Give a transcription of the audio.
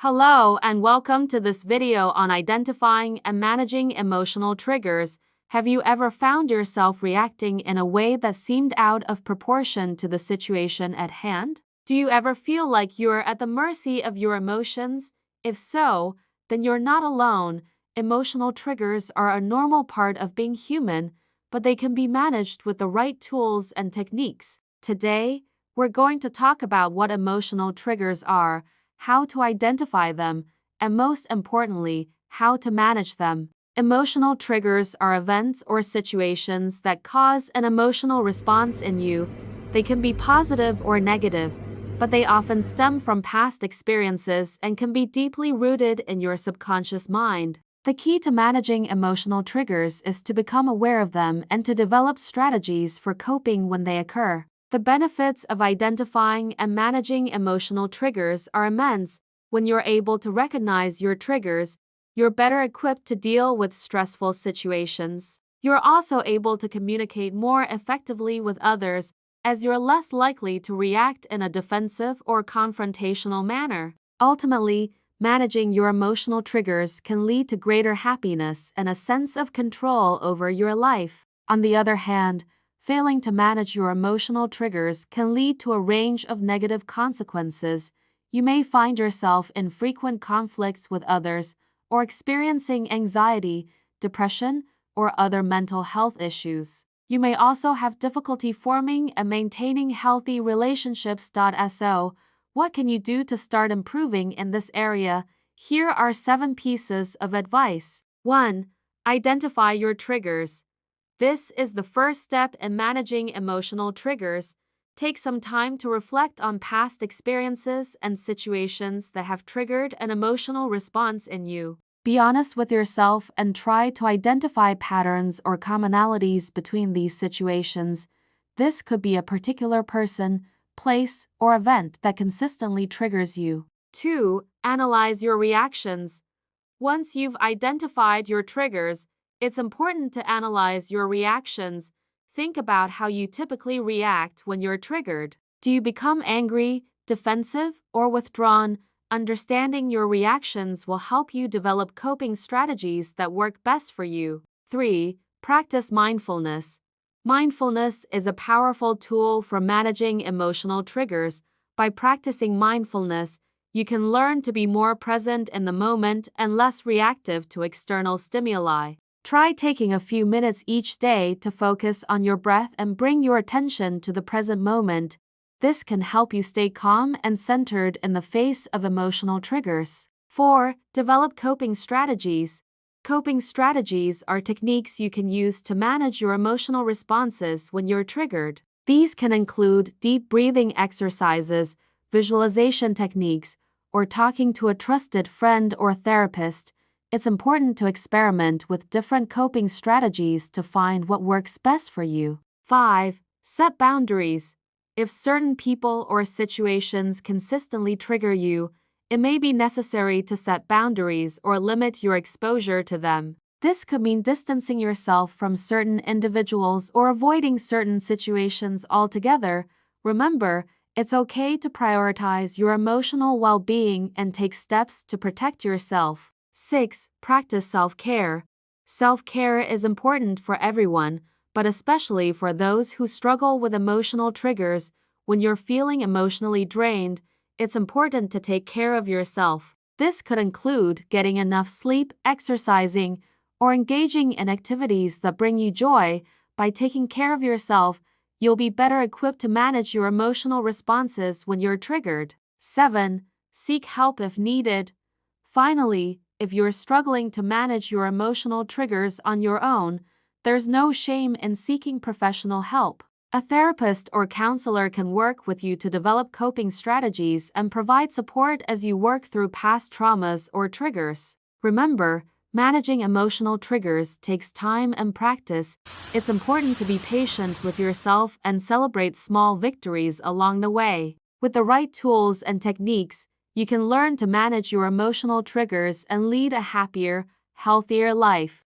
Hello and welcome to this video on identifying and managing emotional triggers. Have you ever found yourself reacting in a way that seemed out of proportion to the situation at hand? Do you ever feel like you're at the mercy of your emotions? If so, then you're not alone. Emotional triggers are a normal part of being human, but they can be managed with the right tools and techniques. Today, we're going to talk about what emotional triggers are, how to identify them, and most importantly, how to manage them. Emotional triggers are events or situations that cause an emotional response in you. They can be positive or negative, but they often stem from past experiences and can be deeply rooted in your subconscious mind. The key to managing emotional triggers is to become aware of them and to develop strategies for coping when they occur. The benefits of identifying and managing emotional triggers are immense. When you're able to recognize your triggers, you're better equipped to deal with stressful situations. You're also able to communicate more effectively with others, as you're less likely to react in a defensive or confrontational manner. Ultimately, managing your emotional triggers can lead to greater happiness and a sense of control over your life. On the other hand, failing to manage your emotional triggers can lead to a range of negative consequences. You may find yourself in frequent conflicts with others or experiencing anxiety, depression, or other mental health issues. You may also have difficulty forming and maintaining healthy relationships. So, what can you do to start improving in this area? Here are 7 pieces of advice. 1. Identify your triggers. This is the first step in managing emotional triggers. Take some time to reflect on past experiences and situations that have triggered an emotional response in you. Be honest with yourself and try to identify patterns or commonalities between these situations. This could be a particular person, place, or event that consistently triggers you. 2. Analyze your reactions. Once you've identified your triggers, it's important to analyze your reactions. Think about how you typically react when you're triggered. Do you become angry, defensive, or withdrawn? Understanding your reactions will help you develop coping strategies that work best for you. 3. Practice mindfulness. Mindfulness is a powerful tool for managing emotional triggers. By practicing mindfulness, you can learn to be more present in the moment and less reactive to external stimuli. Try taking a few minutes each day to focus on your breath and bring your attention to the present moment. This can help you stay calm and centered in the face of emotional triggers. 4. Develop coping strategies. Coping strategies are techniques you can use to manage your emotional responses when you're triggered. These can include deep breathing exercises, visualization techniques, or talking to a trusted friend or therapist. It's important to experiment with different coping strategies to find what works best for you. 5. Set boundaries. If certain people or situations consistently trigger you, it may be necessary to set boundaries or limit your exposure to them. This could mean distancing yourself from certain individuals or avoiding certain situations altogether. Remember, it's okay to prioritize your emotional well-being and take steps to protect yourself. 6. Practice self-care. Self-care is important for everyone, but especially for those who struggle with emotional triggers. When you're feeling emotionally drained, it's important to take care of yourself. This could include getting enough sleep, exercising, or engaging in activities that bring you joy. By taking care of yourself, you'll be better equipped to manage your emotional responses when you're triggered. 7. Seek help if needed. Finally, if you're struggling to manage your emotional triggers on your own, there's no shame in seeking professional help. A therapist or counselor can work with you to develop coping strategies and provide support as you work through past traumas or triggers. Remember, managing emotional triggers takes time and practice. It's important to be patient with yourself and celebrate small victories along the way. With the right tools and techniques, you can learn to manage your emotional triggers and lead a happier, healthier life.